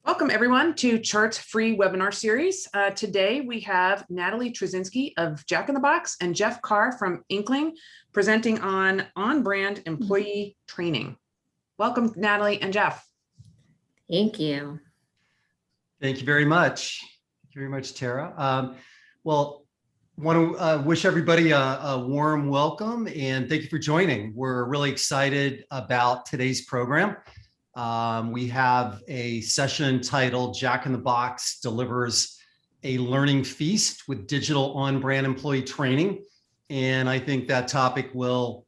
Welcome everyone to Chart's free webinar series. Today we have Natalie Trzynski of Jack in the Box and Jeff Carr from Inkling presenting on-brand employee training. Welcome, Natalie and Jeff. Thank you. Thank you very much. Thank you very much, Tara. Well, want to wish everybody a warm welcome and thank you for joining. We're really excited about today's program. We have a session titled Jack in the Box delivers a learning feast with digital on-brand employee training. And I think that topic will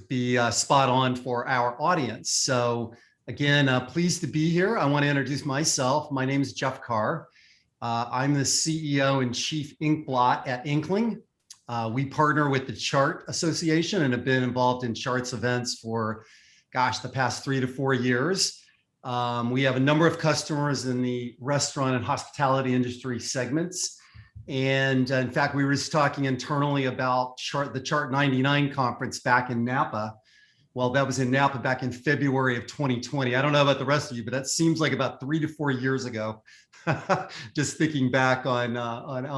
be spot on for our audience. So again, pleased to be here. I want to introduce myself. My name is Jeff Carr. I'm the CEO and Chief Inkblot at Inkling. We partner with the Chart Association and have been involved in Chart's events for the past 3 to 4 years. We have a number of customers in the restaurant and hospitality industry segments. And in fact, we were just talking internally about the Chart 99 conference back in Napa. Well, that was in Napa back in February of 2020. I don't know about the rest of you, but that seems like about 3 to 4 years ago. Just thinking back on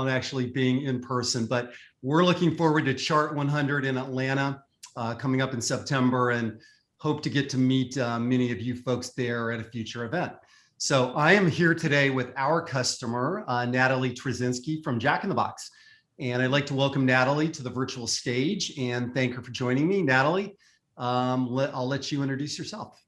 actually being in person. But we're looking forward to Chart 100 in Atlanta coming up in September, and hope to get to meet many of you folks there at a future event. So I am here today with our customer, Natalie Trzynski from Jack in the Box. And I'd like to welcome Natalie to the virtual stage and thank her for joining me. Natalie, I'll let you introduce yourself.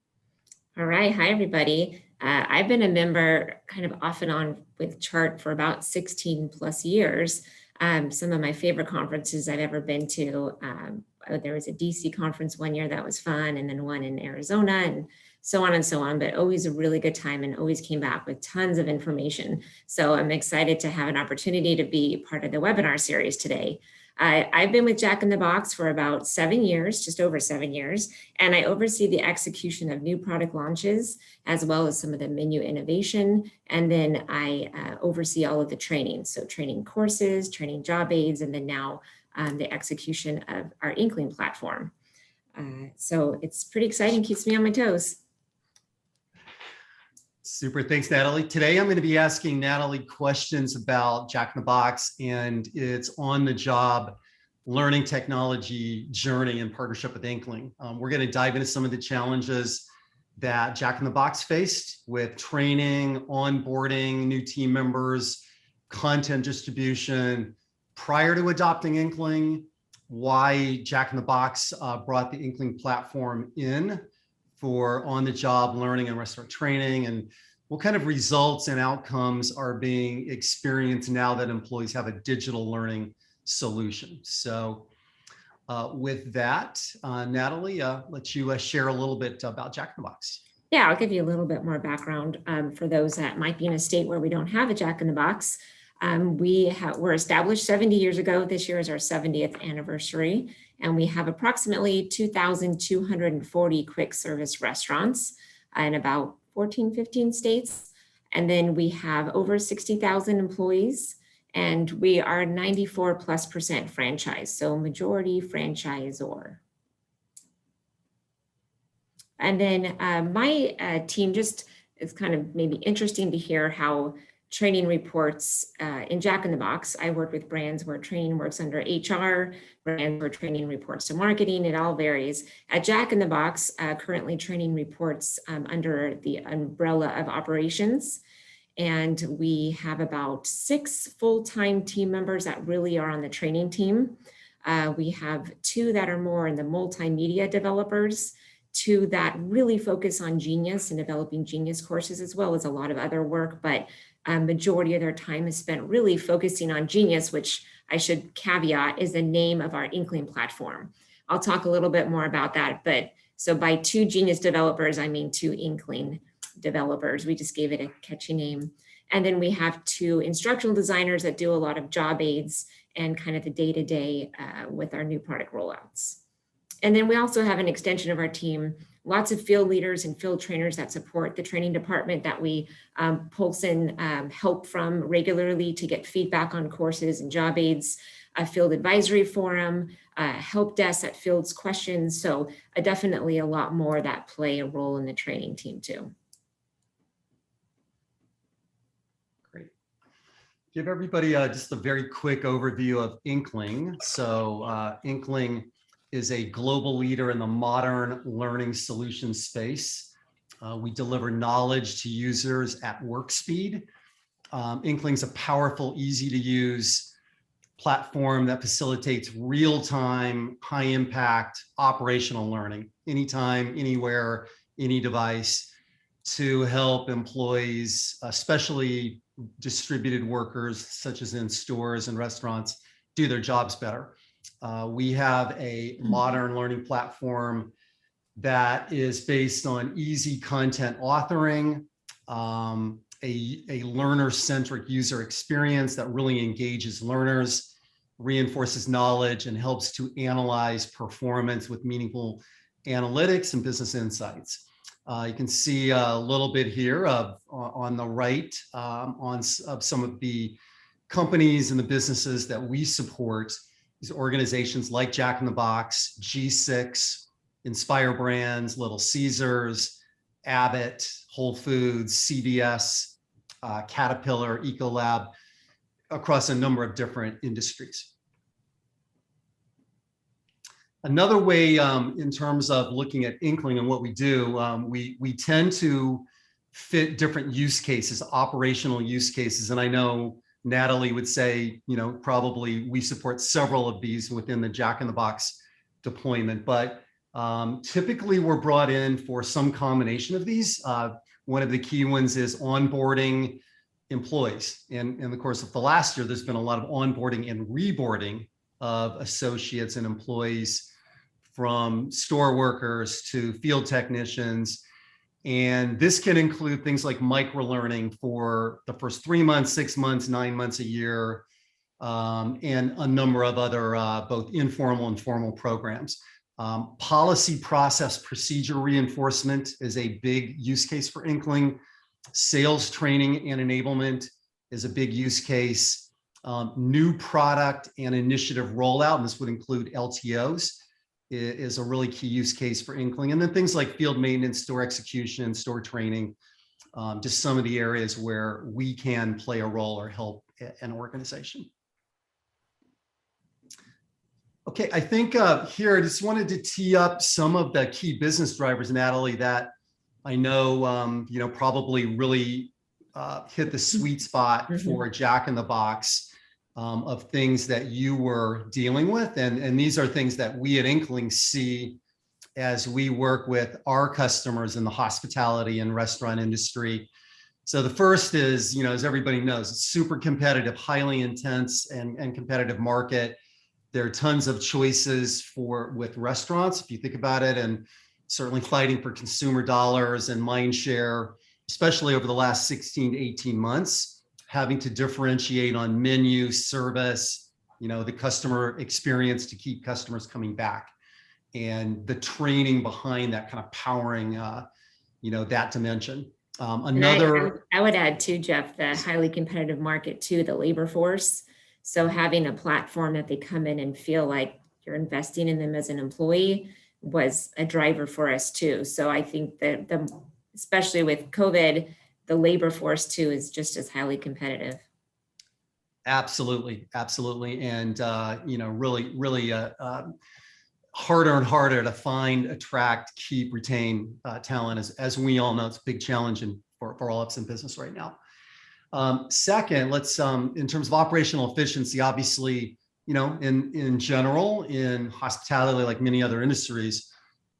All right. Hi, everybody. I've been a member kind of off and on with Chart for about 16 plus years. Some of my favorite conferences I've ever been to, there was a DC conference one year that was fun, and then one in Arizona, and so on, but always a really good time and always came back with tons of information. So I'm excited to have an opportunity to be part of the webinar series today. I've been with Jack in the Box for about 7 years, just over 7 years, and I oversee the execution of new product launches, as well as some of the menu innovation. And then I oversee all of the training. So training courses, training job aids, and then now the execution of our Inkling platform. So it's pretty exciting, keeps me on my toes. Super, thanks, Natalie. Today, I'm going to be asking Natalie questions about Jack in the Box and its on-the-job learning technology journey in partnership with Inkling. We're going to dive into some of the challenges that Jack in the Box faced with training, onboarding new team members, content distribution prior to adopting Inkling, why Jack in the Box brought the Inkling platform in for on-the-job learning and restaurant training, and what kind of results and outcomes are being experienced now that employees have a digital learning solution. So with that, Natalie, let you share a little bit about Jack in the Box. Yeah, I'll give you a little bit more background for those that might be in a state where we don't have a Jack in the Box. We were established 70 years ago. This year is our 70th anniversary, and we have approximately 2,240 quick service restaurants in about 14, 15 states. And then we have over 60,000 employees, and we are 94+% franchise, so majority franchisor. And then my team, just it's kind of maybe interesting to hear how training reports in Jack in the Box. I work with brands where training works under HR, brands where training reports to marketing. It all varies. At Jack in the Box, currently training reports under the umbrella of operations. And we have about 6 full-time team members that really are on the training team. We have 2 that are more in the multimedia developers, 2 that really focus on Genius and developing Genius courses, as well as a lot of other work, but majority of their time is spent really focusing on Genius, which I should caveat is the name of our Inkling platform. I'll talk a little bit more about that, but so by 2 Genius developers, I mean 2 Inkling developers. We just gave it a catchy name. And then we have 2 instructional designers that do a lot of job aids and kind of the day-to-day with our new product rollouts. And then we also have an extension of our team, lots of field leaders and field trainers that support the training department that we pulse in help from regularly to get feedback on courses and job aids, a field advisory forum, help desk that fields questions. So definitely a lot more that play a role in the training team too. give everybody just a very quick overview of Inkling. So Inkling is a global leader in the modern learning solution space. We deliver knowledge to users at work speed. Inkling's a powerful, easy to use platform that facilitates real-time, high-impact operational learning, anytime, anywhere, any device, to help employees, especially distributed workers, such as in stores and restaurants, do their jobs better. We have a modern learning platform that is based on easy content authoring, a learner-centric user experience that really engages learners, reinforces knowledge, and helps to analyze performance with meaningful analytics and business insights. You can see a little bit here on the right of some of the companies and the businesses that we support. These organizations like Jack in the Box, G6, Inspire Brands, Little Caesars, Abbott, Whole Foods, CVS, Caterpillar, Ecolab, across a number of different industries. Another way in terms of looking at Inkling and what we do, we tend to fit different use cases, operational use cases. And I know Natalie would say, probably we support several of these within the Jack in the Box deployment, but typically we're brought in for some combination of these. One of the key ones is onboarding employees. And in the course of the last year, there's been a lot of onboarding and reboarding of associates and employees, from store workers to field technicians. And this can include things like micro-learning for the first 3 months, 6 months, 9 months, a year, and a number of other both informal and formal programs. Policy, process, procedure reinforcement is a big use case for Inkling. Sales training and enablement is a big use case. New product and initiative rollout, and this would include LTOs, is a really key use case for Inkling. And then things like field maintenance, store execution, store training, just some of the areas where we can play a role or help an organization. Okay, I think here I just wanted to tee up some of the key business drivers, Natalie, that I know probably really hit the sweet spot for Jack in the Box, of things that you were dealing with. And these are things that we at Inkling see as we work with our customers in the hospitality and restaurant industry. So the first is, as everybody knows, it's super competitive, highly intense and competitive market. There are tons of choices with restaurants, if you think about it, and certainly fighting for consumer dollars and mind share, especially over the last 16 to 18 months, having to differentiate on menu, service, the customer experience to keep customers coming back, and the training behind that kind of powering, that dimension. I would add too, Jeff, the highly competitive market too, the labor force. So having a platform that they come in and feel like you're investing in them as an employee was a driver for us too. So I think that especially with COVID, the labor force too is just as highly competitive. Absolutely. And, really harder and harder to find, attract, keep, retain talent. As we all know, it's a big challenge for all of us in business right now. Second, let's, in terms of operational efficiency, obviously, in general, in hospitality, like many other industries,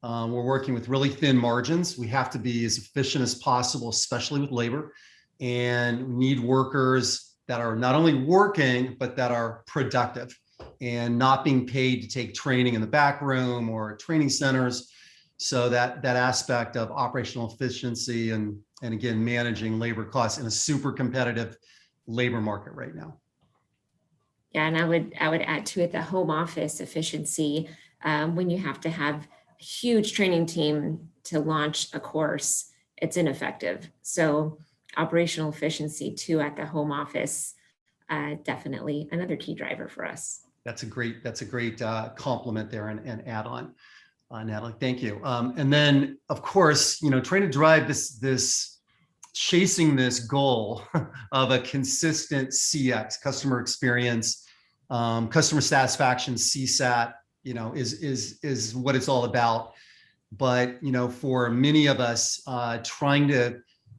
we're working with really thin margins. We have to be as efficient as possible, especially with labor, and we need workers that are not only working, but that are productive and not being paid to take training in the back room or training centers. So that aspect of operational efficiency and again, managing labor costs in a super competitive labor market right now. Yeah, and I would add to it the home office efficiency. When you have to have a huge training team to launch a course, it's ineffective. So operational efficiency too at the home office, definitely another key driver for us. That's a great compliment there and add on, Natalie. Thank you. And then, of course, trying to drive this chasing this goal of a consistent CX, customer experience, customer satisfaction, CSAT, is what it's all about. But, for many of us, trying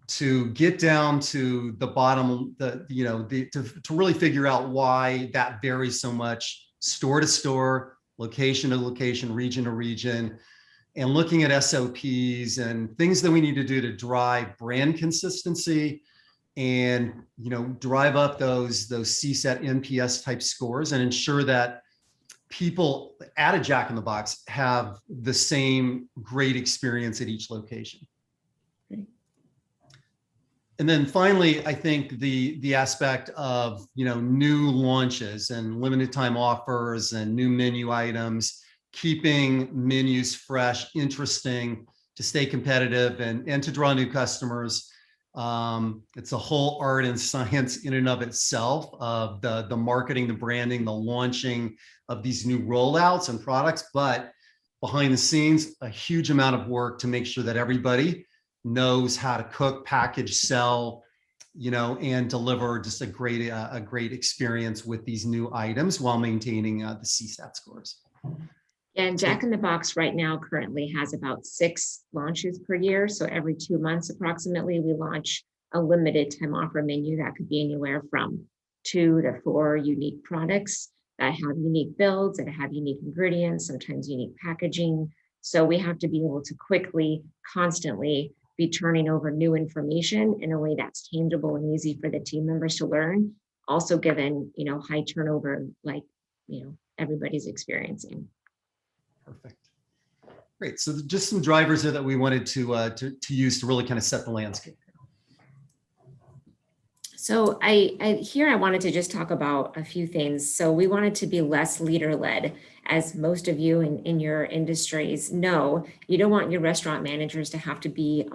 to get down to the bottom, to really figure out why that varies so much, store to store, location to location, region to region, and looking at SOPs and things that we need to do to drive brand consistency and, drive up those CSAT NPS type scores and ensure that people at a Jack in the Box have the same great experience at each location. And then finally, I think the aspect of, new launches and limited time offers and new menu items, keeping menus fresh, interesting, to stay competitive and to draw new customers. It's a whole art and science in and of itself of the marketing, the branding, the launching of these new rollouts and products, but behind the scenes, a huge amount of work to make sure that everybody knows how to cook, package, sell, and deliver just a great experience with these new items while maintaining the CSAT scores. And Jack in the Box right now currently has about 6 launches per year. So every 2 months, approximately, we launch a limited time offer menu that could be anywhere from 2 to 4 unique products that have unique builds, that have unique ingredients, sometimes unique packaging. So we have to be able to quickly, constantly be turning over new information in a way that's tangible and easy for the team members to learn. Also given, high turnover, like, everybody's experiencing. Perfect. Great. So just some drivers there that we wanted to use to really kind of set the landscape. So I wanted to just talk about a few things. So we wanted to be less leader-led. As most of you in your industries know, you don't want your restaurant managers to have to be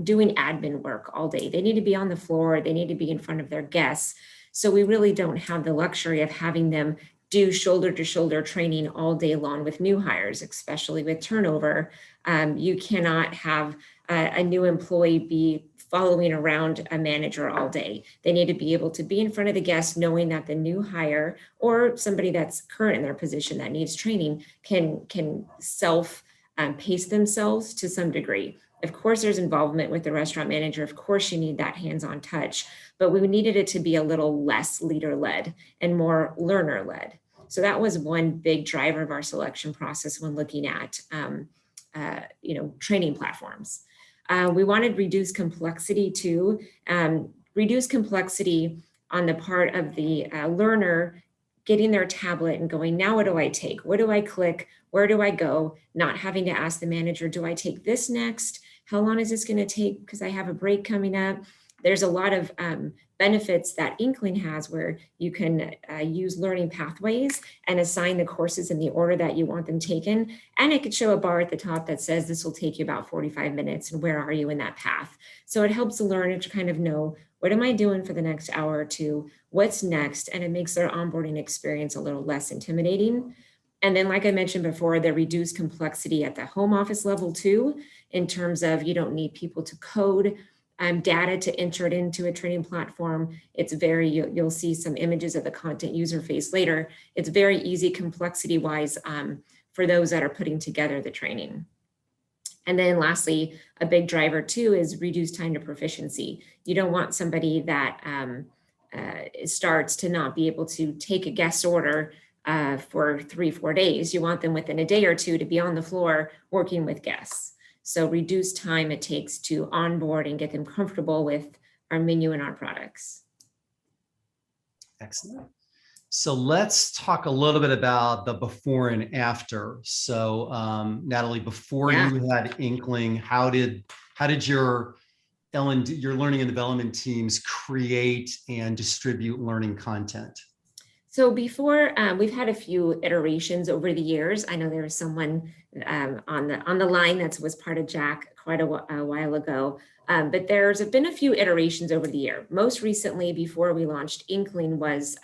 doing admin work all day. They need to be on the floor. They need to be in front of their guests. So we really don't have the luxury of having them do shoulder-to-shoulder training all day long with new hires, especially with turnover. You cannot have a new employee be following around a manager all day. They need to be able to be in front of the guests, knowing that the new hire or somebody that's current in their position that needs training can self-pace themselves to some degree. Of course, there's involvement with the restaurant manager. Of course, you need that hands-on touch, but we needed it to be a little less leader-led and more learner-led. So that was one big driver of our selection process when looking at training platforms. We wanted reduced complexity too. Reduce complexity on the part of the learner getting their tablet and going, now what do I take? What do I click? Where do I go? Not having to ask the manager, do I take this next? How long is this going to take? Because I have a break coming up. There's a lot of benefits that Inkling has where you can use learning pathways and assign the courses in the order that you want them taken. And it could show a bar at the top that says this will take you about 45 minutes and where are you in that path? So it helps the learner to kind of know, what am I doing for the next hour or two? What's next? And it makes their onboarding experience a little less intimidating. And then, like I mentioned before, the reduced complexity at the home office level too, in terms of you don't need people to code data to enter it into a training platform. It's you'll see some images of the content user face later. It's very easy complexity wise for those that are putting together the training. And then lastly, a big driver too is reduced time to proficiency. You don't want somebody that starts to not be able to take a guest order for 3-4 days. You want them within a day or two to be on the floor working with guests. So reduce time it takes to onboard and get them comfortable with our menu and our products. Excellent. So let's talk a little bit about the before and after. So Natalie, before you had Inkling, how did your learning and development teams create and distribute learning content? So before, we've had a few iterations over the years. I know there was someone on the line that was part of Jack quite a while ago, but there's been a few iterations over the year. Most recently, before we launched Inkling, was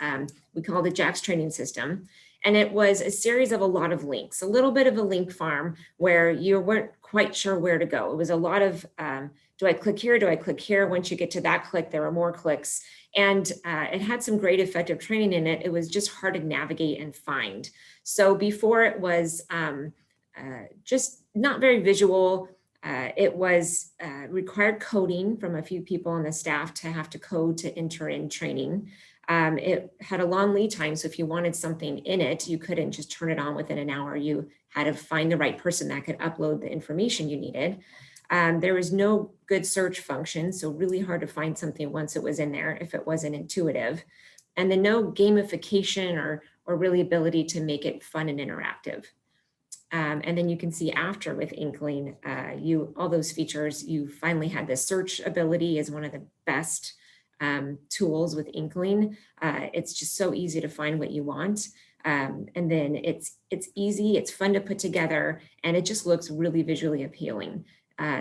we called it Jack's training system, And it was a series of a lot of links, a little bit of a link farm where you weren't quite sure where to go. It was a lot of, do I click here? Do I click here? Once you get to that click, there were more clicks. And it had some great effective training in it. It was just hard to navigate and find. So before it was just not very visual. It was required coding from a few people on the staff to have to code to enter in training. It had a long lead time. So if you wanted something in it, you couldn't just turn it on within an hour. You had to find the right person that could upload the information you needed. There was no good search function, so really hard to find something once it was in there if it wasn't intuitive. And then no gamification or really ability to make it fun and interactive. And then you can see after with Inkling, all those features, you finally had the search ability is one of the best tools with Inkling. It's just so easy to find what you want. And then it's easy, it's fun to put together, and it just looks really visually appealing.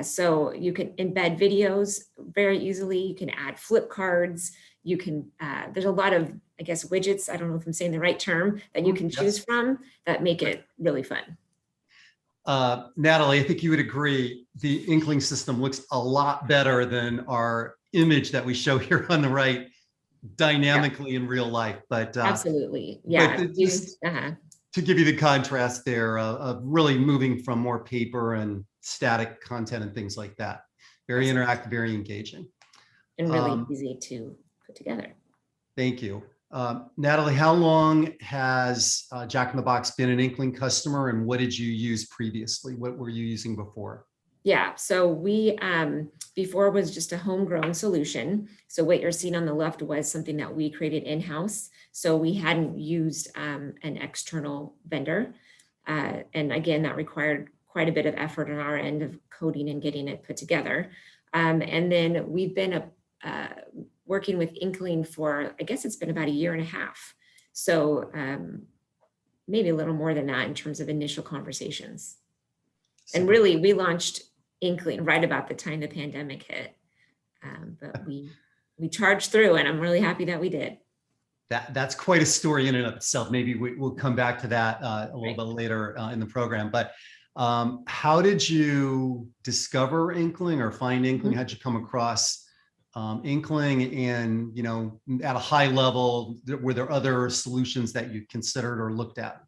So you can embed videos very easily. You can add flip cards. You can, there's a lot of, I guess, widgets, I don't know if I'm saying the right term, that you can choose from that make it really fun. Natalie, I think you would agree, the Inkling system looks a lot better than our image that we show here on the right, dynamically in real life. But absolutely, yeah. But just to give you the contrast there of really moving from more paper and static content and things like that. Very interactive, very engaging. And really easy to put together. Thank you. Natalie, how long has Jack in the Box been an Inkling customer, and what did you use previously? What were you using before? Yeah, so we, before was just a homegrown solution. So what you're seeing on the left was something that we created in-house. So we hadn't used an external vendor. And again, that required quite a bit of effort on our end of coding and getting it put together. And then we've been working with Inkling for, I guess it's been about 1.5 years. So maybe a little more than that in terms of initial conversations. And really, we launched Inkling right about the time the pandemic hit. But we charged through, and I'm really happy that we did. That's quite a story in and of itself. Maybe we'll come back to that a little bit later in the program. But how did you discover Inkling or find Inkling? How'd you come across Inkling? And, you know, at a high level, were there other solutions that you considered or looked at?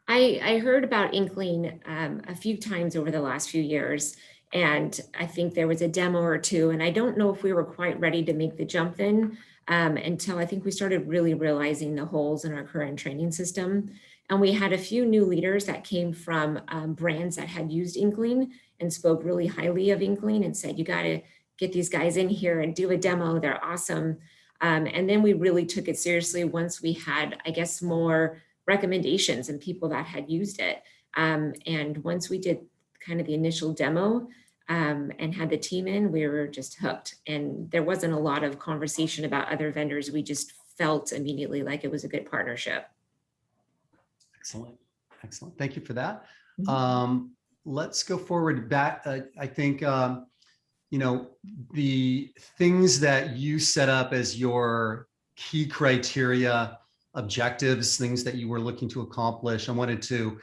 I heard about Inkling a few times over the last few years, and I think there was a demo or two, and I don't know if we were quite ready to make the jump then until I think we started really realizing the holes in our current training system. And we had a few new leaders that came from brands that had used Inkling and spoke really highly of Inkling and said, you got to get these guys in here and do a demo. They're awesome. And then we really took it seriously once we had, I guess, more recommendations and people that had used it. And once we did kind of the initial demo and had the team in, we were just hooked. And there wasn't a lot of conversation about other vendors. We just felt immediately like it was a good partnership. Excellent. Excellent. Thank you for that. Mm-hmm. Let's go forward back. I think, you know, the things that you set up as your key criteria, objectives, things that you were looking to accomplish. I wanted to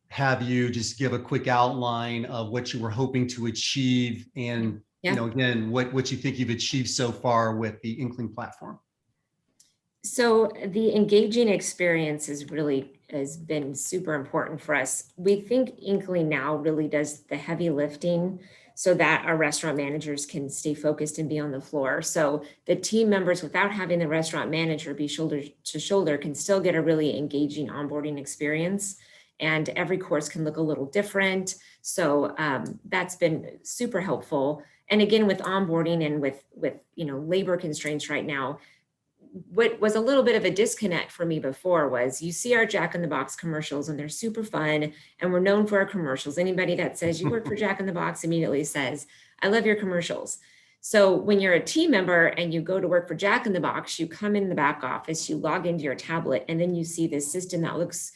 have you just give a quick outline of what you were hoping to achieve and, you know, again, what you think you've achieved so far with the Inkling platform. So the engaging experience has been super important for us. We think Inkling now really does the heavy lifting so that our restaurant managers can stay focused and be on the floor. So the team members, without having the restaurant manager be shoulder to shoulder, can still get a really engaging onboarding experience. And every course can look a little different. So that's been super helpful. And again, with onboarding and with you know, labor constraints right now, what was a little bit of a disconnect for me before was you see our Jack in the Box commercials and they're super fun and we're known for our commercials. Anybody that says you work for Jack in the Box immediately says, I love your commercials. So when you're a team member and you go to work for Jack in the Box, you come in the back office, you log into your tablet, and then you see this system that looks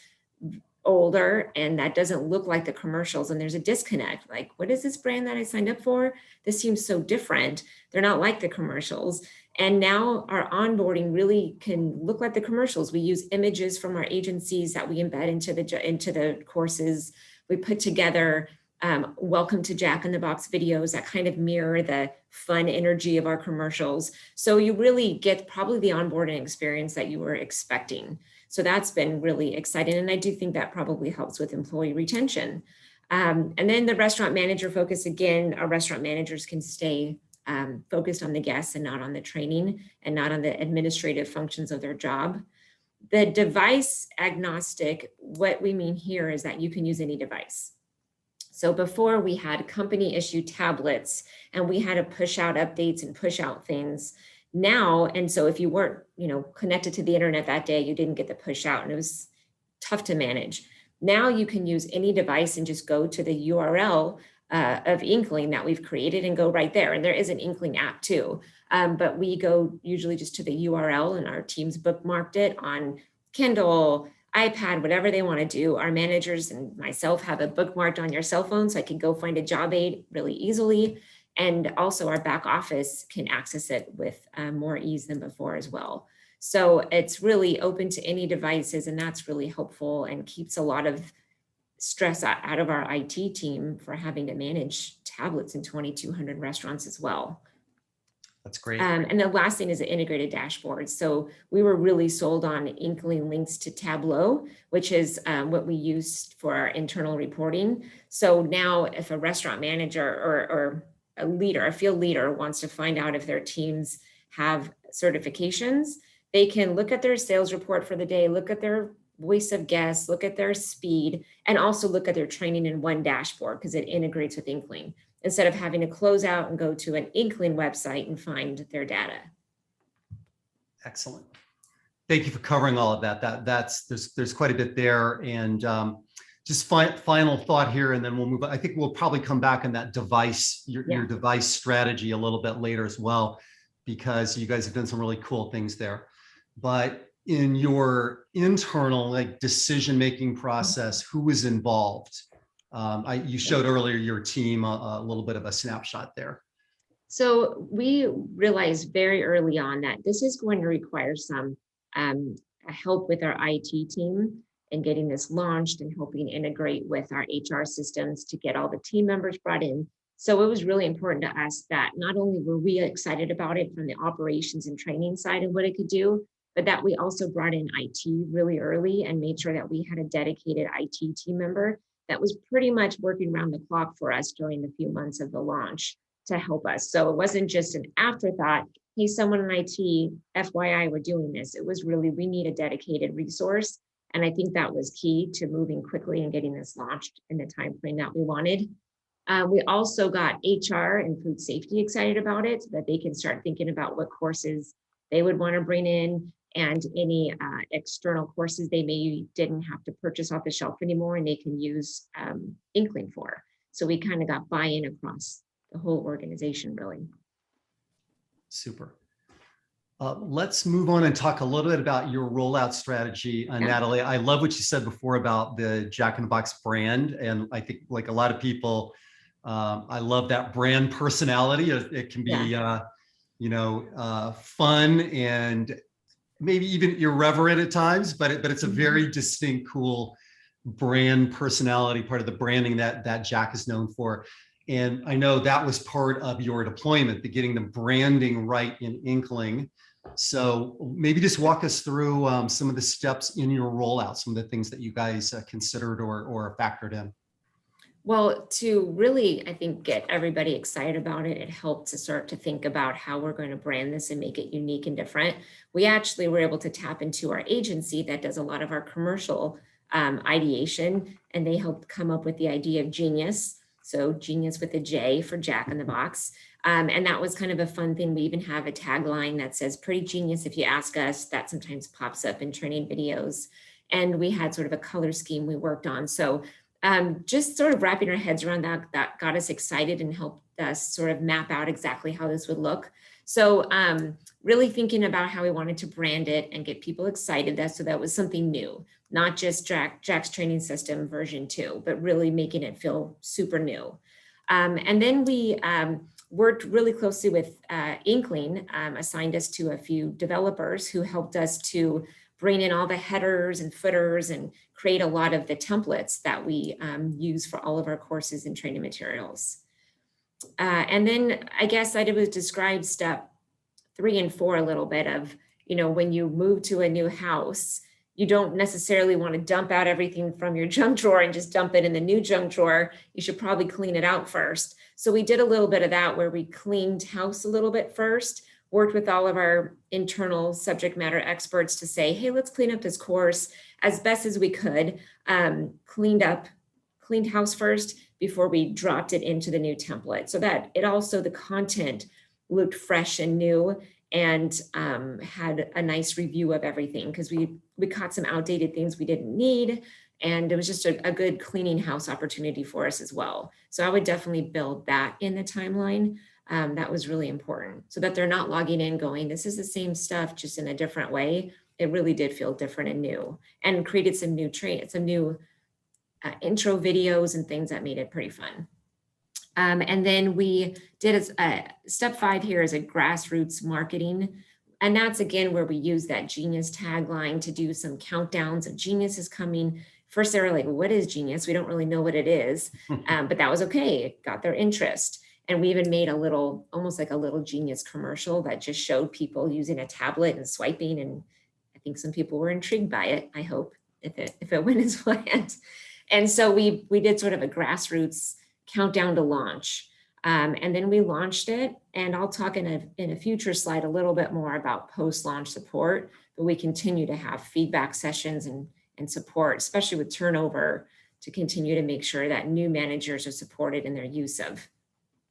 older and that doesn't look like the commercials, and there's a disconnect. Like, what is this brand that I signed up for? This seems so different. They're not like the commercials. And now our onboarding really can look like the commercials. We use images from our agencies that we embed into the courses. We put together welcome to Jack in the Box videos that kind of mirror the fun energy of our commercials. So you really get probably the onboarding experience that you were expecting. So that's been really exciting. And I do think that probably helps with employee retention. And then the restaurant manager focus, again, our restaurant managers can stay focused on the guests and not on the training and not on the administrative functions of their job. The device agnostic, what we mean here is that you can use any device. So before we had company issued tablets and we had to push out updates and push out things now. And so if you weren't, connected to the internet that day, you didn't get the push out and it was tough to manage. Now you can use any device and just go to the URL of Inkling that we've created and go right there. And there is an Inkling app too. But we go usually just to the URL and our teams bookmarked it on Kindle, iPad, whatever they want to do. Our managers and myself have it bookmarked on your cell phone so I can go find a job aid really easily. And also our back office can access it with more ease than before as well. So it's really open to any devices, and that's really helpful and keeps a lot of stress out of our IT team for having to manage tablets in 2,200 restaurants as well. That's great. And the last thing is an integrated dashboard. So we were really sold on Inkling links to Tableau, which is what we use for our internal reporting. So now if a restaurant manager or a leader, a field leader wants to find out if their teams have certifications, they can look at their sales report for the day, look at their voice of guests, look at their speed, and also look at their training in one dashboard because it integrates with Inkling, instead of having to close out and go to an Inkling website and find their data. Excellent. Thank you for covering all of that. There's quite a bit there. And just final thought here, and then we'll move on. I think we'll probably come back on that device, your device strategy a little bit later as well, because you guys have done some really cool things there. But in your internal decision-making process, who was involved? You showed earlier your team a little bit of a snapshot there. So we realized very early on that this is going to require some help with our IT team and getting this launched and helping integrate with our HR systems to get all the team members brought in. So it was really important to us that not only were we excited about it from the operations and training side of what it could do, but that we also brought in IT really early and made sure that we had a dedicated IT team member that was pretty much working around the clock for us during the few months of the launch to help us. So it wasn't just an afterthought, hey, someone in IT, FYI, we're doing this. It was really, we need a dedicated resource. And I think that was key to moving quickly and getting this launched in the timeframe that we wanted. We also got HR and food safety excited about it so that they can start thinking about what courses they would want to bring in and any external courses they maybe didn't have to purchase off the shelf anymore and they can use Inkling for. So we kind of got buy-in across the whole organization, really. Super. Let's move on and talk a little bit about your rollout strategy, Natalie. I love what you said before about the Jack in the Box brand. And I think like a lot of people, I love that brand personality. It can be, fun and maybe even irreverent at times, but it's a very distinct, cool brand personality, part of the branding that Jack is known for. And I know that was part of your deployment, getting the branding right in Inkling. So maybe just walk us through some of the steps in your rollout, some of the things that you guys considered or factored in. Well, to really, I think, get everybody excited about it, it helped to start to think about how we're going to brand this and make it unique and different. We actually were able to tap into our agency that does a lot of our commercial ideation, and they helped come up with the idea of Genius. So Genius with a J for Jack in the Box. And that was kind of a fun thing. We even have a tagline that says, pretty genius if you ask us. That sometimes pops up in training videos. And we had sort of a color scheme we worked on. So just sort of wrapping our heads around that got us excited and helped us sort of map out exactly how this would look. So really thinking about how we wanted to brand it and get people excited. So that was something new, not just Jack's training system version 2, but really making it feel super new. And then we worked really closely with Inkling, assigned us to a few developers who helped us to bring in all the headers and footers and create a lot of the templates that we use for all of our courses and training materials. And then I guess I would describe step 3 and 4 a little bit of, when you move to a new house, you don't necessarily want to dump out everything from your junk drawer and just dump it in the new junk drawer. You should probably clean it out first. So we did a little bit of that where we cleaned house a little bit first, worked with all of our internal subject matter experts to say, hey, let's clean up this course as best as we could, cleaned house first before we dropped it into the new template. So that it also, the content looked fresh and new and had a nice review of everything, because we caught some outdated things we didn't need. And it was just a good cleaning house opportunity for us as well. So I would definitely build that in the timeline. That was really important, so that they're not logging in going, this is the same stuff, just in a different way. It really did feel different and new, and created some new intro videos and things that made it pretty fun. And then we did step 5 here is a grassroots marketing. And that's again where we use that Genius tagline to do some countdowns of Genius is coming. First, they were like, what is Genius? We don't really know what it is, but that was okay. It got their interest. And we even made almost like a little Genius commercial that just showed people using a tablet and swiping. And I think some people were intrigued by it, I hope, if it went as planned. And so we did sort of a grassroots countdown to launch. And then we launched it, and I'll talk in a future slide a little bit more about post-launch support, but we continue to have feedback sessions and support, especially with turnover, to continue to make sure that new managers are supported in their use of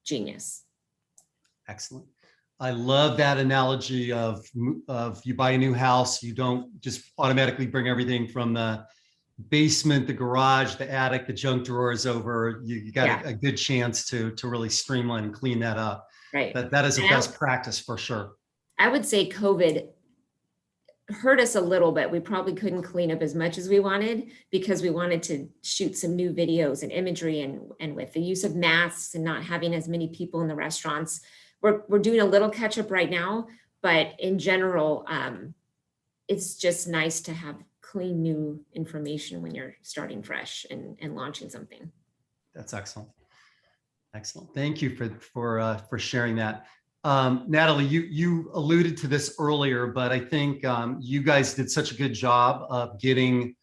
Genius. Excellent. I love that analogy of you buy a new house, you don't just automatically bring everything from the basement, the garage, the attic, the junk drawers over. You got a good chance to really streamline and clean that up. Right. That is a best practice for sure. I would say COVID hurt us a little bit. We probably couldn't clean up as much as we wanted, because we wanted to shoot some new videos and imagery, and with the use of masks and not having as many people in the restaurants, we're doing a little catch up right now. But in general, it's just nice to have clean new information when you're starting fresh and launching something. That's excellent. Excellent. Thank you for sharing that. Natalie, you alluded to this earlier, but I think you guys did such a good job of getting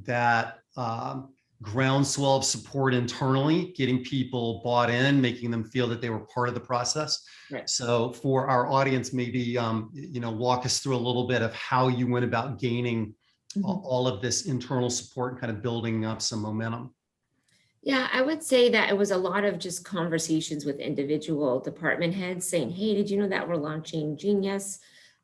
that groundswell of support internally, getting people bought in, making them feel that they were part of the process. Right. So for our audience, maybe walk us through a little bit of how you went about gaining all of this internal support and kind of building up some momentum. Yeah, I would say that it was a lot of just conversations with individual department heads saying, hey, did you know that we're launching Genius?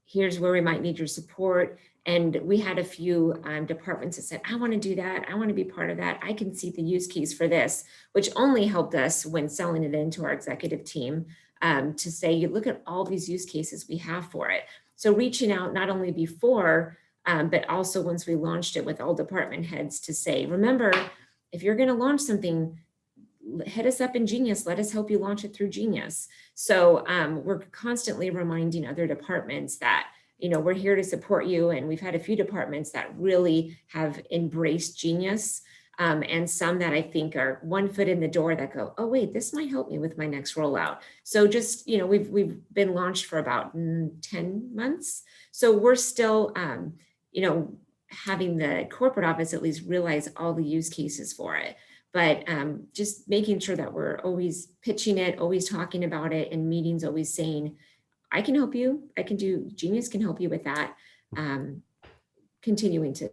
Here's where we might need your support. And we had a few departments that said, I want to do that. I want to be part of that. I can see the use case for this, which only helped us when selling it into our executive team to say, you look at all these use cases we have for it. So reaching out not only before, but also once we launched it with all department heads to say, remember, if you're going to launch something, hit us up in Genius. Let us help you launch it through Genius. So we're constantly reminding other departments that, we're here to support you. And we've had a few departments that really have embraced Genius, and some that I think are one foot in the door that go, oh, wait, this might help me with my next rollout. So just, we've been launched for about 10 months. So we're still, having the corporate office at least realize all the use cases for it. But just making sure that we're always pitching it, always talking about it in meetings, always saying, I can help you. Genius can help you with that. Continuing to.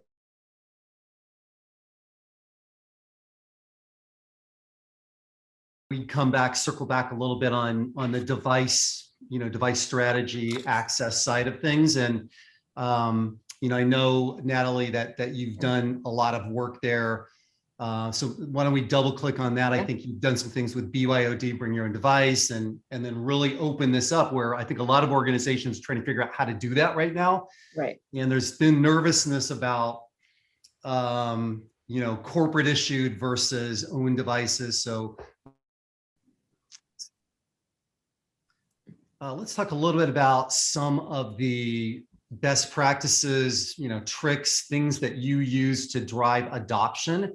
We circle back a little bit on the device strategy access side of things. And I know, Natalie, that you've done a lot of work there. So why don't we double click on that? I think you've done some things with BYOD, bring your own device, and then really open this up, where I think a lot of organizations are trying to figure out how to do that right now. Right. And there's been nervousness about, corporate issued versus own devices. So let's talk a little bit about some of the best practices, tricks, things that you use to drive adoption.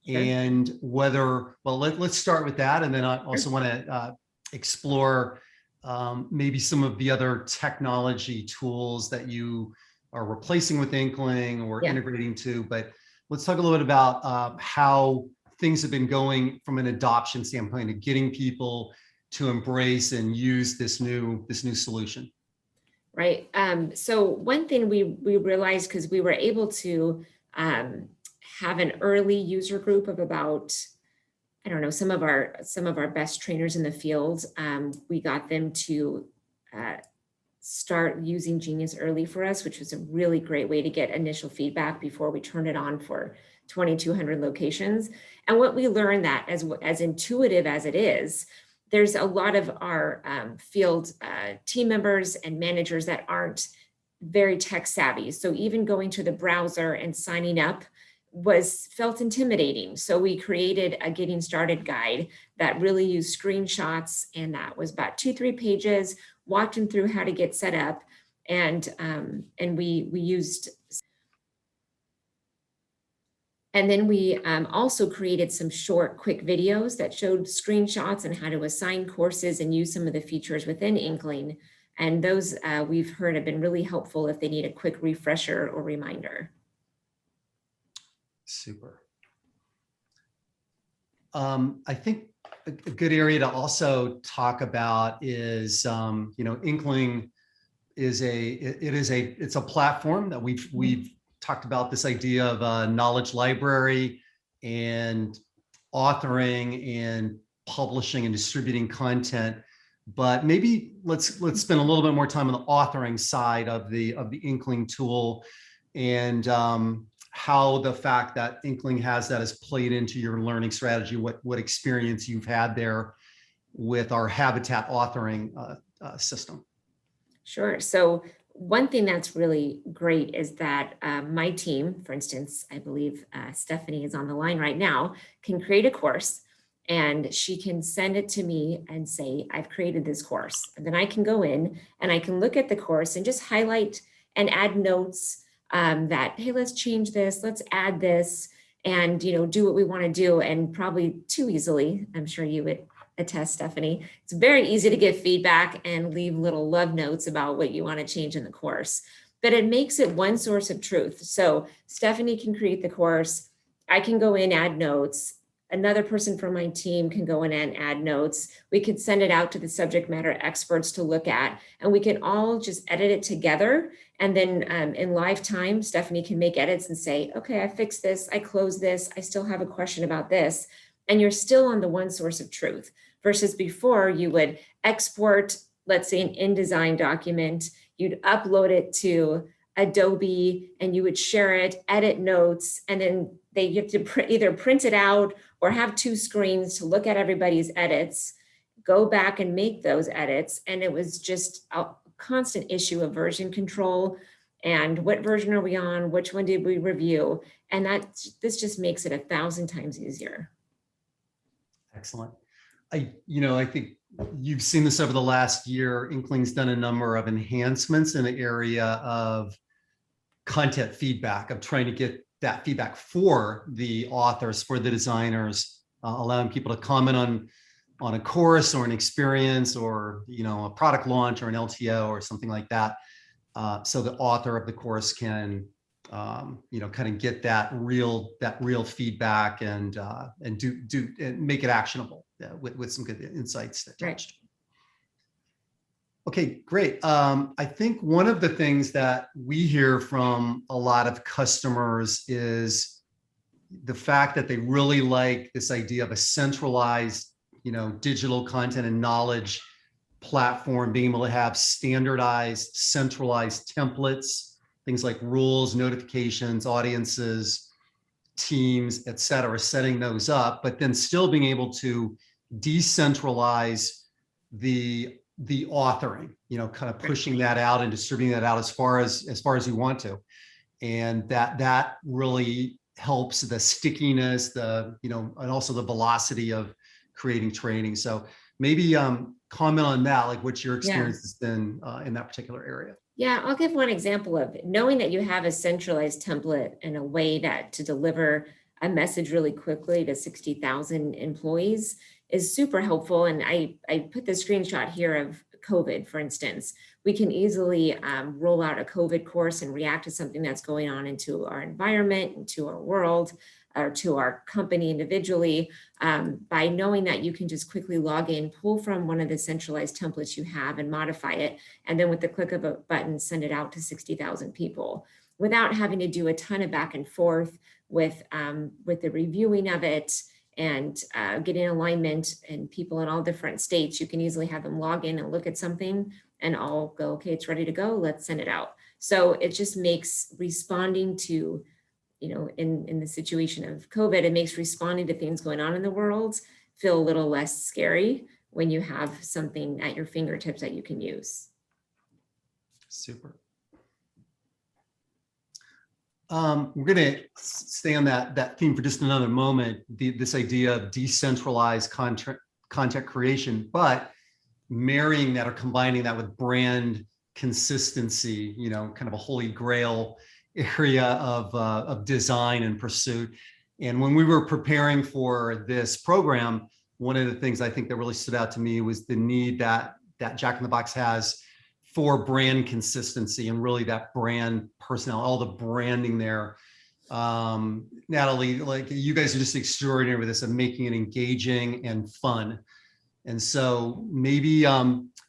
Sure. And whether, well, let's start with that. And then I also want to explore maybe some of the other technology tools that you are replacing with Inkling or integrating to. But let's talk a little bit about how things have been going from an adoption standpoint of getting people to embrace and use this new solution. Right. So one thing we realized, because we were able to have an early user group of about, I don't know, some of our best trainers in the field. We got them to start using Genius early for us, which was a really great way to get initial feedback before we turned it on for 2,200 locations. And what we learned, that as intuitive as it is, there's a lot of our field team members and managers that aren't very tech savvy. So even going to the browser and signing up felt intimidating. So we created a getting started guide that really used screenshots, and that was about 2-3 pages, walked them through how to get set up, and we used. And then we also created some short, quick videos that showed screenshots and how to assign courses and use some of the features within Inkling. And those we've heard have been really helpful if they need a quick refresher or reminder. Super. I think a good area to also talk about is, Inkling is it's a platform that we've talked about, this idea of a knowledge library and authoring and publishing and distributing content. But maybe let's spend a little bit more time on the authoring side of the Inkling tool, and how the fact that Inkling has that has played into your learning strategy, what experience you've had there with our Habitat authoring system. Sure. So one thing that's really great is that my team, for instance, I believe Stephanie is on the line right now, can create a course, and she can send it to me and say, I've created this course. And then I can go in and I can look at the course and just highlight and add notes that, hey, let's change this, let's add this, and do what we want to do. And probably too easily, I'm sure you would attest, Stephanie, it's very easy to give feedback and leave little love notes about what you want to change in the course, but it makes it one source of truth. So Stephanie can create the course, I can go in, add notes, another person from my team can go in and add notes, we could send it out to the subject matter experts to look at, and we can all just edit it together. And then in live time, Stephanie can make edits and say, okay, I fixed this, I closed this, I still have a question about this. And you're still on the one source of truth, versus before you would export, let's say, an InDesign document, you'd upload it to Adobe and you would share it, edit notes, and then you have to either print it out or have 2 screens to look at everybody's edits, go back and make those edits. And it was just a constant issue of version control and what version are we on, which one did we review? And this just makes it 1,000 times easier. Excellent. I think you've seen this over the last year. Inkling's done a number of enhancements in the area of content feedback, of trying to get that feedback for the authors, for the designers, allowing people to comment on a course or an experience or a product launch or an LTO or something like that. So the author of the course can kind of get that real feedback and do and make it actionable with some good insights attached. Right. Okay, great. I think one of the things that we hear from a lot of customers is the fact that they really like this idea of a centralized, digital content and knowledge platform, being able to have standardized, centralized templates, things like rules, notifications, audiences, teams, et cetera, setting those up, but then still being able to decentralize the authoring, kind of pushing that out and distributing that out as far as you want to. And that really helps the stickiness, and also the velocity of creating training. So maybe comment on that, like what your Yeah. experience has been in that particular area. Yeah, I'll give one example of knowing that you have a centralized template and a way to deliver a message really quickly to 60,000 employees is super helpful. And I put the screenshot here of COVID, for instance. We can easily roll out a COVID course and react to something that's going on into our environment, into our world, or to our company individually, by knowing that you can just quickly log in, pull from one of the centralized templates you have and modify it, and then with the click of a button, send it out to 60,000 people without having to do a ton of back and forth with the reviewing of it and getting alignment and people in all different states. You can easily have them log in and look at something and all go, okay, it's ready to go, let's send it out. So it just makes responding to, in the situation of COVID, it makes responding to things going on in the world feel a little less scary when you have something at your fingertips that you can use. Super. We're going to stay on that theme for just another moment, this idea of decentralized content creation, but marrying that or combining that with brand consistency, kind of a holy grail area of design and pursuit. And when we were preparing for this program, one of the things I think that really stood out to me was the need that Jack in the Box has for brand consistency and really that brand personality, all the branding there. Natalie, like you guys are just extraordinary with this and making it engaging and fun. And so maybe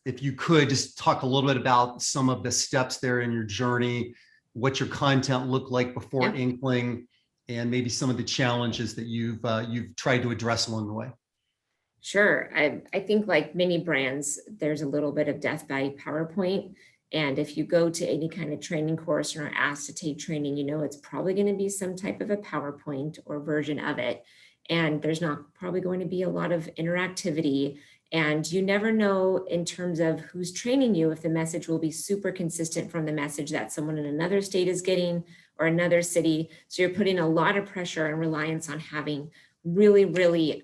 if you could just talk a little bit about some of the steps there in your journey, what your content looked like before Inkling, and maybe some of the challenges that you've tried to address along the way. Sure. I think like many brands, there's a little bit of death by PowerPoint. And if you go to any kind of training course and are asked to take training, it's probably going to be some type of a PowerPoint or version of it. And there's not probably going to be a lot of interactivity. And you never know in terms of who's training you if the message will be super consistent from the message that someone in another state is getting or another city. So you're putting a lot of pressure and reliance on having really, really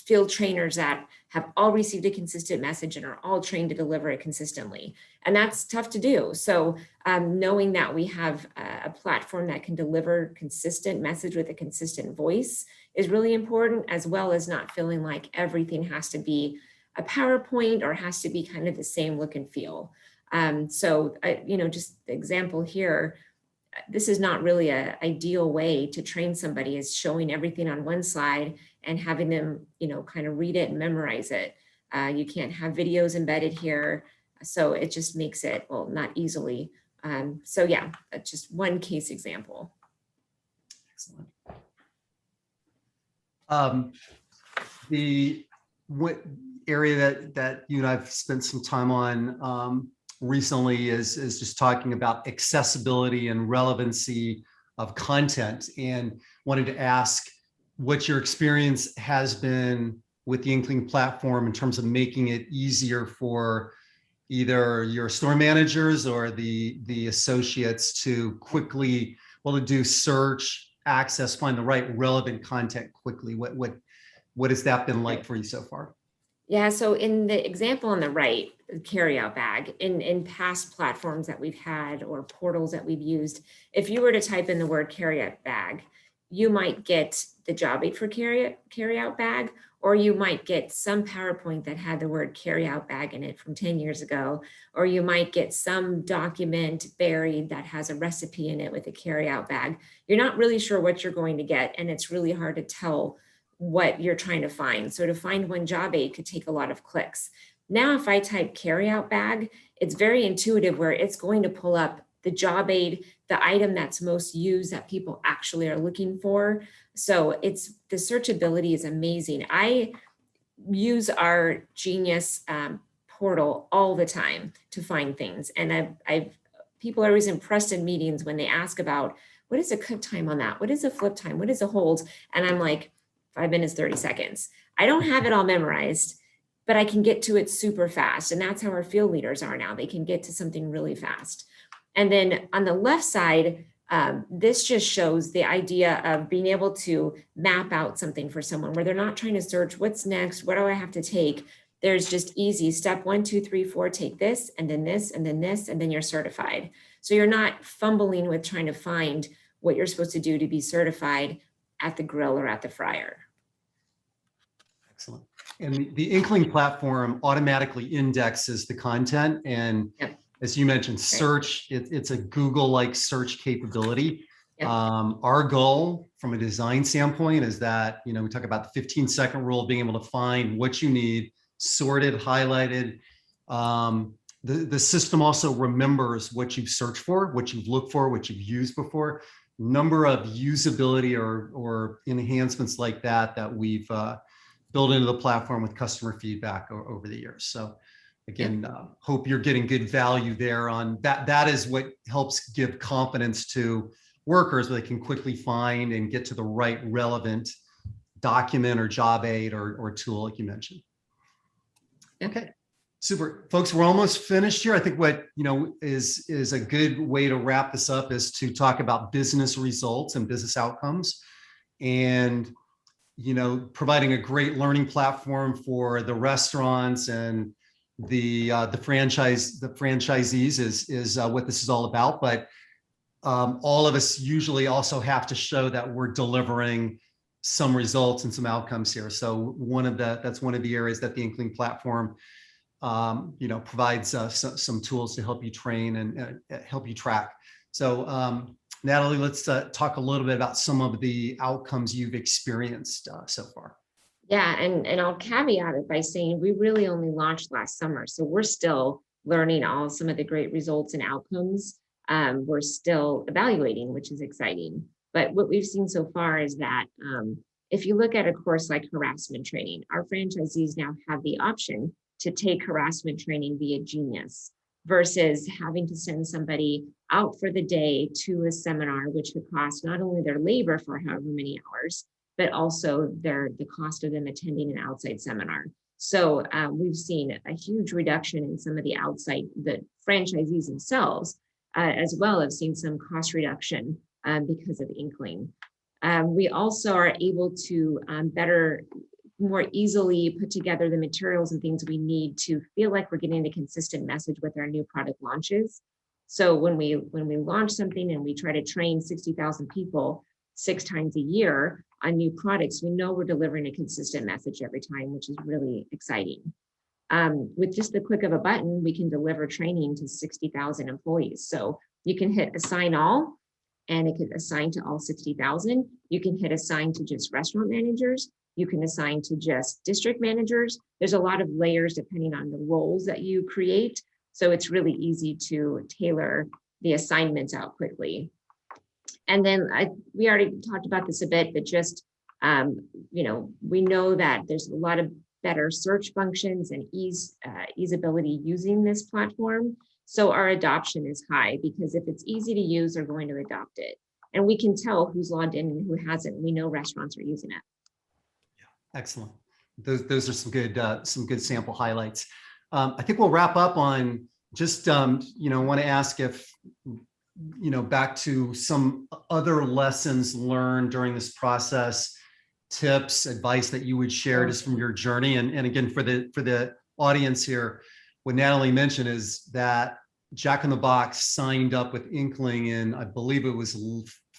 field trainers that have all received a consistent message and are all trained to deliver it consistently. And that's tough to do. So knowing that we have a platform that can deliver consistent message with a consistent voice is really important, as well as not feeling like everything has to be a PowerPoint or has to be kind of the same look and feel. Just the example here, this is not really an ideal way to train somebody, is showing everything on one slide and having them, kind of read it and memorize it. You can't have videos embedded here. So it just makes it, well, not easily. That's just one case example. Excellent. What area that you and I've spent some time on recently is just talking about accessibility and relevancy of content, and wanted to ask what your experience has been with the Inkling platform in terms of making it easier for either your store managers or the associates to quickly, to do search, access, find the right relevant content quickly. What has that been like for you so far? Yeah, so in the example on the right, the carryout bag, in past platforms that we've had or portals that we've used, if you were to type in the word carryout bag, you might get the job aid for carryout bag, or you might get some PowerPoint that had the word carryout bag in it from 10 years ago, or you might get some document buried that has a recipe in it with a carryout bag. You're not really sure what you're going to get, and it's really hard to tell what you're trying to find. So to find one job aid could take a lot of clicks. Now, if I type carryout bag, it's very intuitive where it's going to pull up the job aid, the item that's most used that people actually are looking for. So the searchability is amazing. I use our Genius portal all the time to find things. And people are always impressed in meetings when they ask about, what is the cook time on that? What is the flip time? What is the hold? And I'm like, 5 minutes, 30 seconds. I don't have it all memorized, but I can get to it super fast. And that's how our field leaders are now. They can get to something really fast. And then on the left side, This just shows the idea of being able to map out something for someone where they're not trying to search what's next, what do I have to take? There's just easy step 1, 2, 3, 4, take this, and then this, and then this, and then you're certified. So you're not fumbling with trying to find what you're supposed to do to be certified at the grill or at the fryer. Excellent. And the Inkling platform automatically indexes the content. And Yep. as you mentioned, search, it's a Google-like search capability. Yep. Our goal from a design standpoint is that, we talk about the 15-second rule, being able to find what you need, sorted, highlighted. The system also remembers what you've searched for, what you've looked for, what you've used before. Number of usability or enhancements like that we've built into the platform with customer feedback over the years. So again, hope you're getting good value there on that. That is what helps give confidence to workers where they can quickly find and get to the right relevant document or job aid or tool, like you mentioned. Okay, super. Folks, we're almost finished here. I think what is a good way to wrap this up is to talk about business results and business outcomes, and providing a great learning platform for the restaurants and the franchisees is what this is all about. But all of us usually also have to show that we're delivering some results and some outcomes here. So that's one of the areas that the Inkling platform provides some tools to help you train and help you track. So Natalie, let's talk a little bit about some of the outcomes you've experienced so far. Yeah, and I'll caveat it by saying we really only launched last summer, so we're still learning some of the great results and outcomes. We're still evaluating, which is exciting. But what we've seen so far is that if you look at a course like harassment training, our franchisees now have the option to take harassment training via Genius versus having to send somebody out for the day to a seminar, which would cost not only their labor for however many hours, but also the cost of them attending an outside seminar. So we've seen a huge reduction in some of the franchisees themselves, as well as seen some cost reduction because of Inkling. We also are able to more easily put together the materials and things we need to feel like we're getting a consistent message with our new product launches. So when we launch something and we try to train 60,000 people 6 times a year on new products, we know we're delivering a consistent message every time, which is really exciting. With just the click of a button, we can deliver training to 60,000 employees. So you can hit assign all, and it can assign to all 60,000. You can hit assign to just restaurant managers. You can assign to just district managers. There's a lot of layers depending on the roles that you create. So it's really easy to tailor the assignments out quickly. And then we already talked about this a bit, but just, we know that there's a lot of better search functions and easeability using this platform. So our adoption is high because if it's easy to use, they're going to adopt it. And we can tell who's logged in and who hasn't. We know restaurants are using it. Excellent. Those are some good sample highlights. I think we'll wrap up on just want to ask if back to some other lessons learned during this process, tips, advice that you would share just from your journey. And again, for the audience here, what Natalie mentioned is that Jack in the Box signed up with Inkling in, I believe it was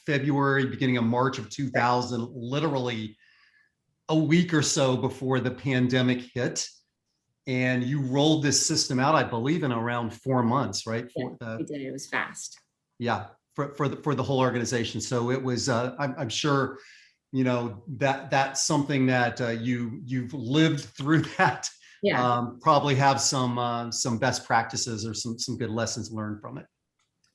February, beginning of March of 2000, literally a week or so before the pandemic hit. And you rolled this system out, I believe, in around 4 months, right? Yeah, we did. It was fast. Yeah, for the whole organization. So it was, I'm sure, that's something that you've lived through that. Yeah. Probably have some best practices or some good lessons learned from it.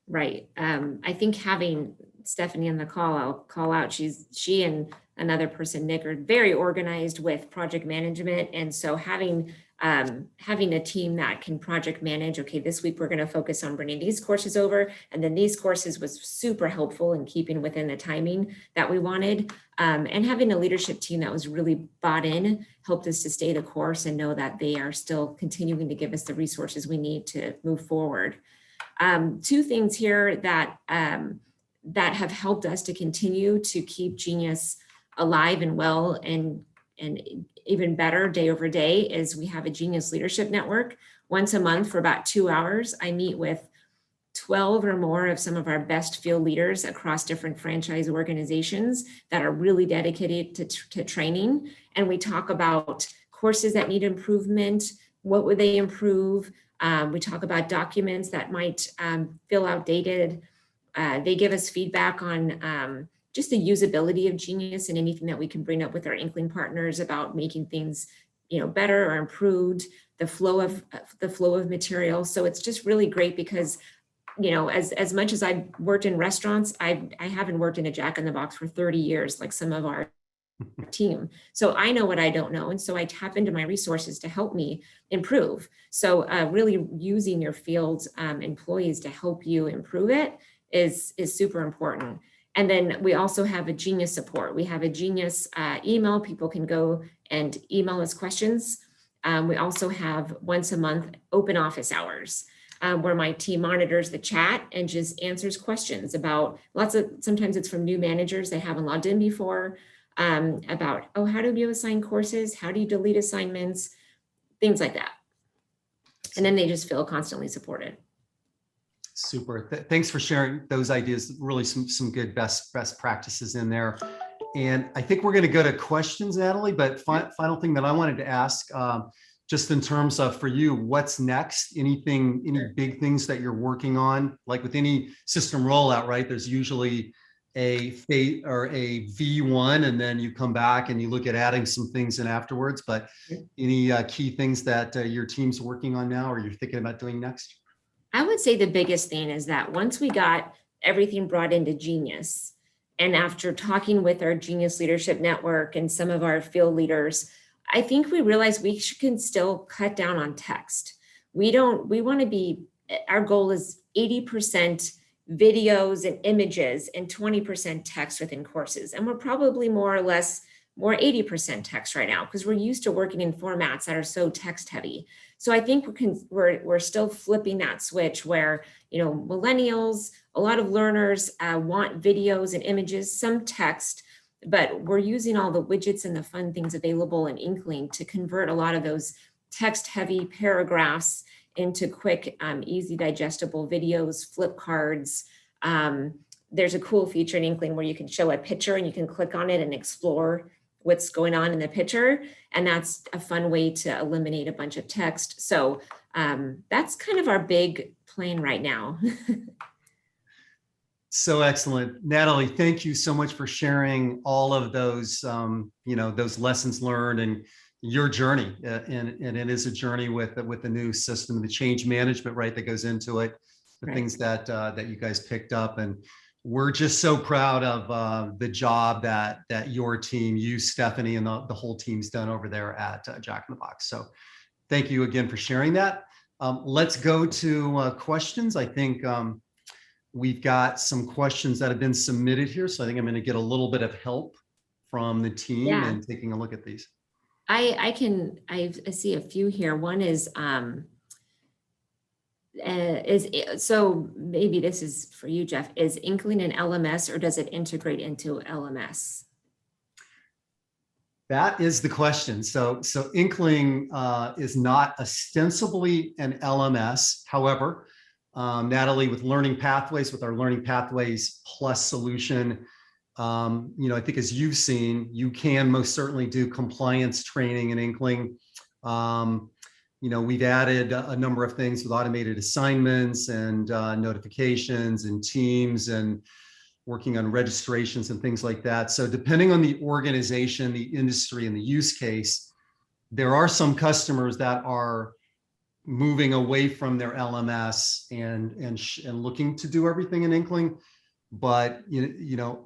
Right. I think having Stephanie on the call, I'll call out, she and another person, Nick, are very organized with project management. And so having a team that can project manage, okay, this week we're going to focus on bringing these courses over, and then these courses was super helpful in keeping within the timing that we wanted. And having a leadership team that was really bought in helped us to stay the course and know that they are still continuing to give us the resources we need to move forward. 2 things here that that have helped us to continue to keep Genius alive and well and even better day over day is we have a Genius Leadership Network. Once a month for about 2 hours, I meet with 12 or more of some of our best field leaders across different franchise organizations that are really dedicated to training. And we talk about courses that need improvement, what would they improve? We talk about documents that might feel outdated. They give us feedback on just the usability of Genius and anything that we can bring up with our Inkling partners about making things, better or improved, the flow of material. So it's just really great because, as much as I've worked in restaurants, I haven't worked in a Jack in the Box for 30 years, like some of our team. So I know what I don't know. And so I tap into my resources to help me improve. So really using your field employees to help you improve it is super important. And then we also have a Genius support. We have a Genius email. People can go and email us questions. We also have once a month open office hours where my team monitors the chat and just answers questions about sometimes it's from new managers that haven't logged in before, about, how do you assign courses? How do you delete assignments? Things like that. And then they just feel constantly supported. Super. Thanks for sharing those ideas. Really some good best practices in there. And I think we're going to go to questions, Natalie, but final thing that I wanted to ask, just in terms of for you, what's next? Any big things that you're working on? Like with any system rollout, right? There's usually a phase or a V1, and then you come back and you look at adding some things in afterwards. But any key things that your team's working on now or you're thinking about doing next? I would say the biggest thing is that once we got everything brought into Genius, and after talking with our Genius Leadership Network and some of our field leaders, I think we realized we can still cut down on text. Our goal is 80% videos and images and 20% text within courses. And we're probably more 80% text right now because we're used to working in formats that are so text heavy. So I think we're still flipping that switch where, millennials, a lot of learners want videos and images, some text, but we're using all the widgets and the fun things available in Inkling to convert a lot of those text heavy paragraphs into quick, easy digestible videos, flip cards. There's a cool feature in Inkling where you can show a picture and you can click on it and explore what's going on in the picture. And that's a fun way to eliminate a bunch of text. So that's kind of our big plan right now. So excellent. Natalie, thank you so much for sharing all of those, those lessons learned and your journey. And it is a journey with the new system, the change management, right, that goes into it, the things that you guys picked up. And we're just so proud of the job that your team, you, Stephanie, and the whole team's done over there at Jack in the Box. So thank you again for sharing that. Let's go to questions. I think we've got some questions that have been submitted here. So I think I'm going to get a little bit of help from the team and taking a look at these. I see a few here. One is so maybe this is for you, Jeff. Is Inkling an LMS or does it integrate into LMS? That is the question. So Inkling is not ostensibly an LMS. However, Natalie, with Learning Pathways, with our Learning Pathways Plus solution, I think as you've seen, you can most certainly do compliance training in Inkling. We've added a number of things with automated assignments and notifications and teams and working on registrations and things like that. So depending on the organization, the industry, and the use case, there are some customers that are moving away from their LMS and looking to do everything in Inkling. But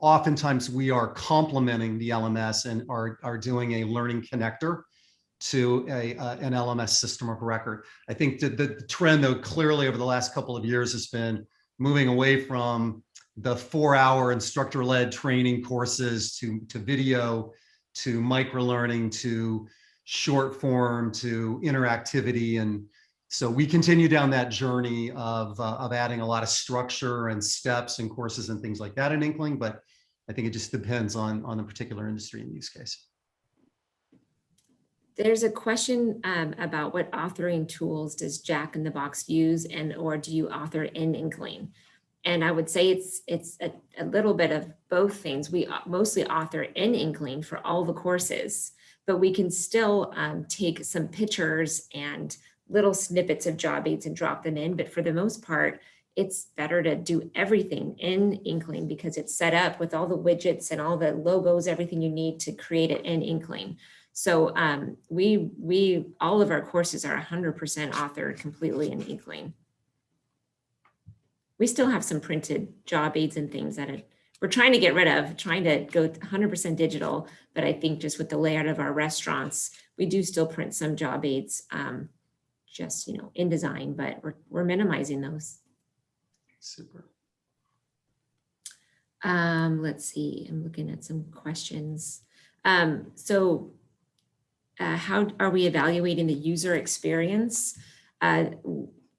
oftentimes we are complementing the LMS and are doing a learning connector to an LMS system of record. I think the trend, though, clearly over the last couple of years has been moving away from the 4-hour instructor-led training courses to video, to microlearning, to short form, to interactivity. And So we continue down that journey of adding a lot of structure and steps and courses and things like that in Inkling, but I think it just depends on the particular industry and use case. There's a question about what authoring tools does Jack in the Box use, and or do you author in Inkling? And I would say it's a little bit of both things. We mostly author in Inkling for all the courses, but we can still take some pictures and little snippets of job aids and drop them in. But for the most part, it's better to do everything in Inkling because it's set up with all the widgets and all the logos, everything you need to create it in Inkling. So we all of our courses are 100% authored completely in Inkling. We still have some printed job aids and things that we're trying to get rid of, trying to go 100% digital. But I think just with the layout of our restaurants, we do still print some job aids, just in design, but we're minimizing those. Super. Let's see. I'm looking at some questions. So how are we evaluating the user experience?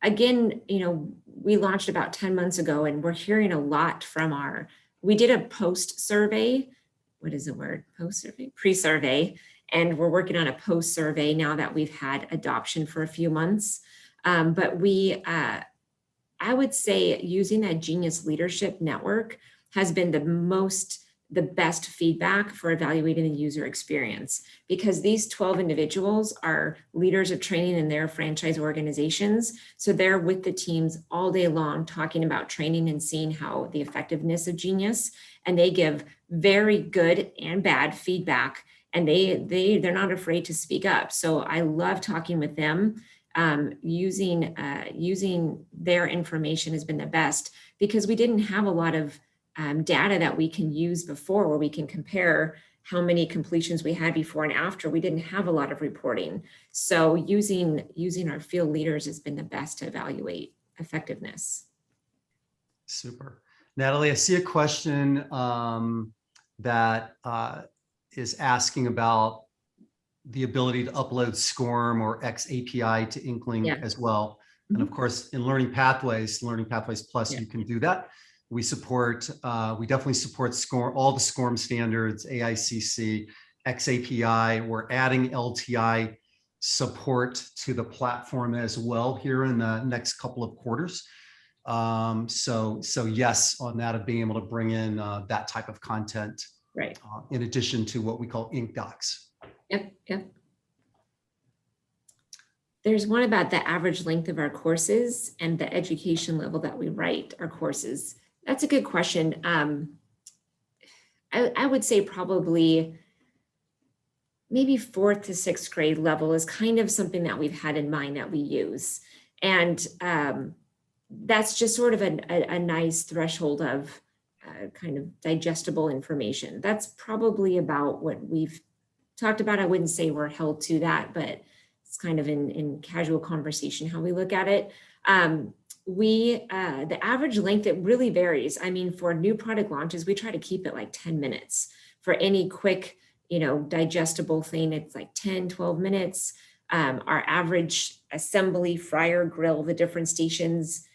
Again, we launched about 10 months ago, and we're hearing a lot from we did a post survey. What is the word? Post survey? Pre-survey. And we're working on a post survey now that we've had adoption for a few months. But I would say using that Genius Leadership Network has been the best feedback for evaluating the user experience, because these 12 individuals are leaders of training in their franchise organizations. So they're with the teams all day long talking about training and seeing how the effectiveness of Genius, and they give very good and bad feedback, and they're not afraid to speak up. So I love talking with them. Using their information has been the best, because we didn't have a lot of data that we can use before where we can compare how many completions we had before and after. We didn't have a lot of reporting. So using our field leaders has been the best to evaluate effectiveness. Super. Natalie, I see a question that is asking about the ability to upload SCORM or XAPI to Inkling as well. And of course, in Learning Pathways Plus, you can do that. We definitely support SCORM, all the SCORM standards, AICC, XAPI. We're adding LTI support to the platform as well here in the next couple of quarters. So yes, on that, of being able to bring in that type of content, right? In addition to what we call Ink Docs. Yep. There's one about the average length of our courses and the education level that we write our courses. That's a good question. I would say probably maybe 4th to 6th grade level is kind of something that we've had in mind that we use. And that's just sort of a nice threshold of kind of digestible information. That's probably about what we've talked about. I wouldn't say we're held to that, but it's kind of in casual conversation how we look at it. The average length, it really varies. I mean, for new product launches, we try to keep it like 10 minutes. For any quick, digestible thing, it's like 10, 12 minutes. Our average assembly, fryer, grill, the different stations,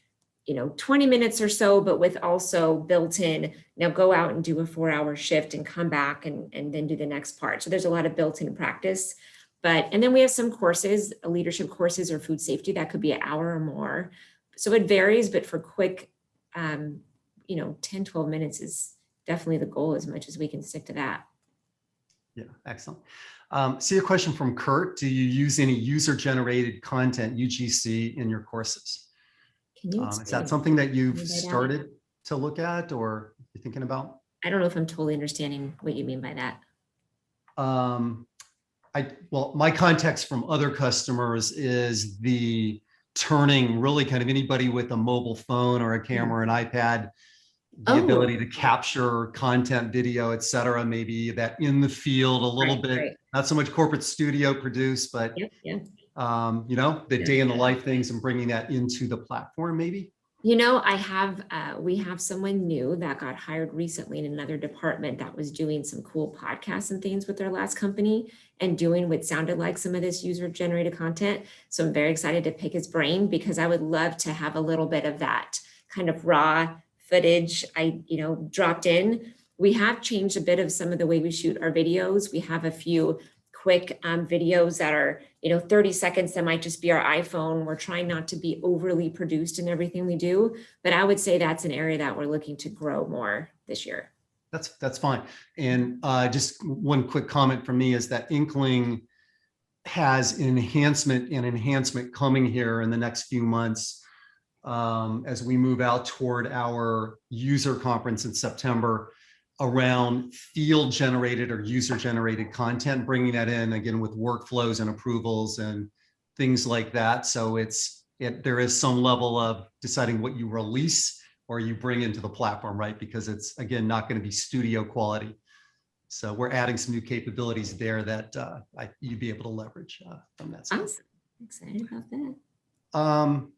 20 minutes or so, but with also built in, now go out and do a 4-hour shift and come back and then do the next part. So there's a lot of built-in practice. And then we have some courses, leadership courses or food safety, that could be an hour or more. So it varies, but for quick, 10, 12 minutes is definitely the goal, as much as we can stick to that. Yeah, excellent. See a question from Kurt. Do you use any user-generated content, UGC, in your courses? Is that something that you've started to look at or you're thinking about? I don't know if I'm totally understanding what you mean by that. Well, my context from other customers is the turning really kind of anybody with a mobile phone or a camera, an iPad, the ability to capture content, video, et cetera, maybe that in the field a little bit, not so much corporate studio produced, but the day in the life things and bringing that into the platform maybe. You know, we have someone new that got hired recently in another department that was doing some cool podcasts and things with their last company and doing what sounded like some of this user generated content. So I'm very excited to pick his brain because I would love to have a little bit of that kind of raw footage dropped in. We have changed a bit of some of the way we shoot our videos. We have a few quick videos that are 30 seconds that might just be our iPhone. We're trying not to be overly produced in everything we do, but I would say that's an area that we're looking to grow more this year. That's fine. And just one quick comment from me is that Inkling has an enhancement coming here in the next few months as we move out toward our user conference in September, around field generated or user generated content, bringing that in again with workflows and approvals and things like that. So there is some level of deciding what you release or you bring into the platform, right? Because it's, again, not going to be studio quality. So we're adding some new capabilities there that you'd be able to leverage from that side. Awesome. Excited about that.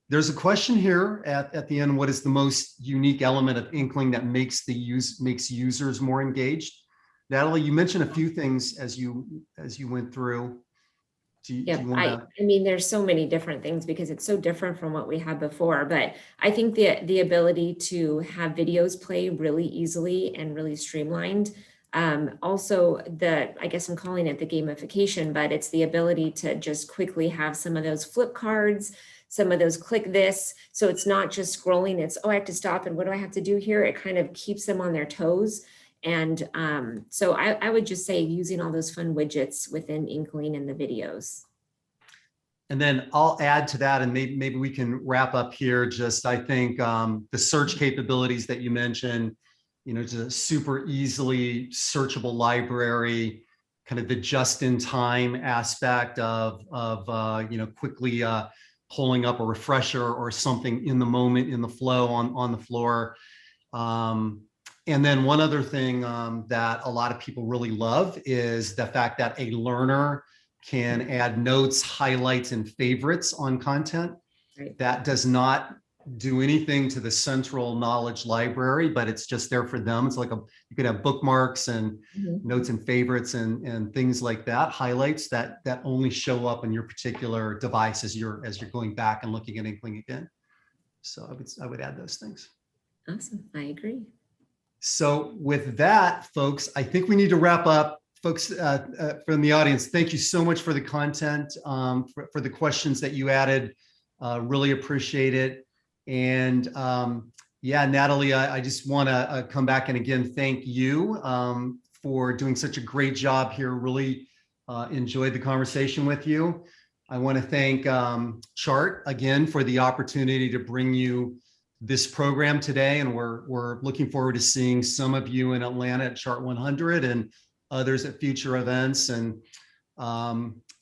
There's a question here at the end. What is the most unique element of Inkling that makes users more engaged? Natalie, you mentioned a few things as you went through. I mean, there's so many different things because it's so different from what we had before, but I think the ability to have videos play really easily and really streamlined. Also I guess I'm calling it the gamification, but it's the ability to just quickly have some of those flip cards, some of those click this. So it's not just scrolling, it's, oh, I have to stop and what do I have to do here? It kind of keeps them on their toes. And so I would just say using all those fun widgets within Inkling and the videos. And then I'll add to that, and maybe we can wrap up here. Just, I think the search capabilities that you mentioned, just a super easily searchable library, kind of the just-in-time aspect of quickly pulling up a refresher or something in the moment, in the flow, on the floor. And then one other thing that a lot of people really love is the fact that a learner can add notes, highlights, and favorites on content. Right. That does not do anything to the central knowledge library, but it's just there for them. It's like you could have bookmarks and notes and favorites and things like that, highlights that only show up on your particular device as you're going back and looking at Inkling again. So I would add those things. Awesome, I agree. So with that, folks, I think we need to wrap up. Folks from the audience, thank you so much for the content, for the questions that you added. Really appreciate it. And yeah, Natalie, I just want to come back and again, thank you for doing such a great job here. Really enjoyed the conversation with you. I want to thank Chart again for the opportunity to bring you this program today. And we're looking forward to seeing some of you in Atlanta at Chart 100 and others at future events. And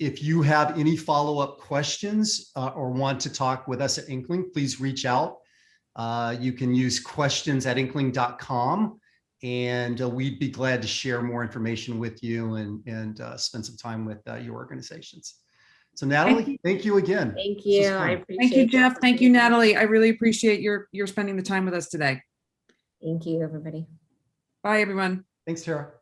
if you have any follow-up questions or want to talk with us at Inkling, please reach out. You can use questions@inkling.com, and we'd be glad to share more information with you and spend some time with your organizations. So Natalie, thank you again. Thank you. I appreciate it. Thank you, Jeff. Thank you, Natalie. I really appreciate your spending the time with us today. Thank you, everybody. Bye, everyone. Thanks, Tara.